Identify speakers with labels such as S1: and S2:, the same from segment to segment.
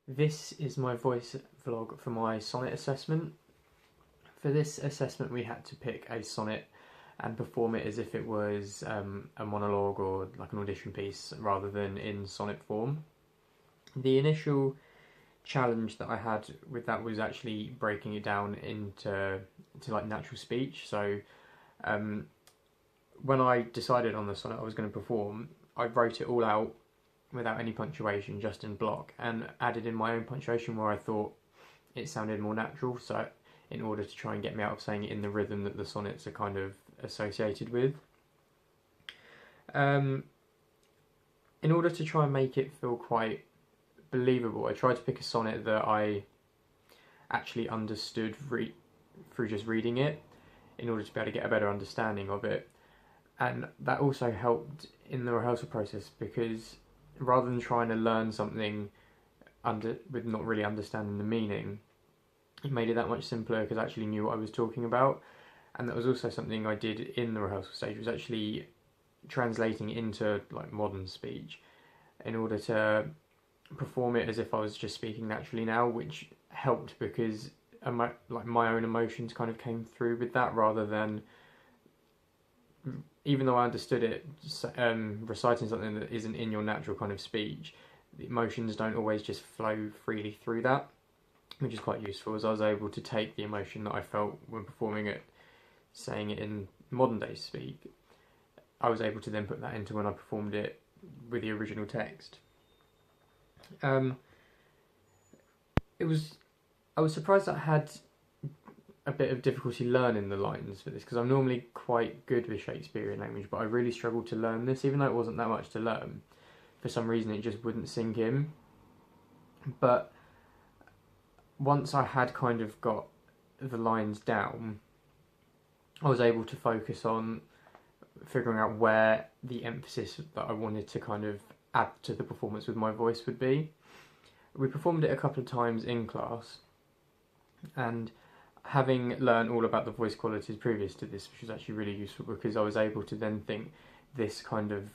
S1: This is my voice vlog for my sonnet assessment. For this assessment we had to pick a sonnet and perform it as if it was a monologue or like an audition piece rather than in sonnet form. The initial challenge that I had with that was actually breaking it down into like natural speech. So when I decided on the sonnet I was going to perform, I wrote it all out without any punctuation, just in block, and added in my own punctuation where I thought it sounded more natural, so in order to try and get me out of saying it in the rhythm that the sonnets are kind of associated with. In order to try and make it feel quite believable, I tried to pick a sonnet that I actually understood through just reading it, in order to be able to get a better understanding of it. And that also helped in the rehearsal process, because rather than trying to learn something with not really understanding the meaning, it made it that much simpler because I actually knew what I was talking about. And that was also something I did in the rehearsal stage, was actually translating into like modern speech in order to perform it as if I was just speaking naturally now, which helped because my own emotions kind of came through with that, rather than, even though I understood it, reciting something that isn't in your natural kind of speech, the emotions don't always just flow freely through that, which is quite useful, as I was able to take the emotion that I felt when performing it, saying it in modern day speak, I was able to then put that into when I performed it with the original text. I was surprised that I had a bit of difficulty learning the lines for this, because I'm normally quite good with Shakespearean language, but I really struggled to learn this, even though it wasn't that much to learn. For some reason it just wouldn't sink in. But once I had kind of got the lines down, I was able to focus on figuring out where the emphasis that I wanted to kind of add to the performance with my voice would be. We performed it a couple of times in class, and having learned all about the voice qualities previous to this, which was actually really useful, because I was able to then think this kind of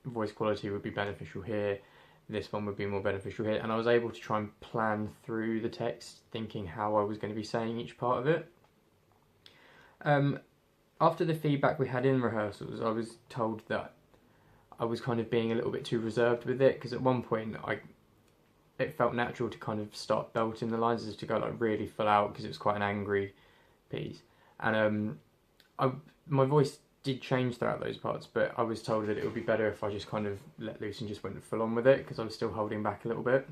S1: voice quality would be beneficial here, this one would be more beneficial here, and I was able to try and plan through the text, thinking how I was going to be saying each part of it. After the feedback we had in rehearsals, I was told that I was kind of being a little bit too reserved with it, because at one point it felt natural to kind of start belting the lines, as to go like really full out, because it was quite an angry piece. And my voice did change throughout those parts, but I was told that it would be better if I just kind of let loose and just went full on with it, because I was still holding back a little bit.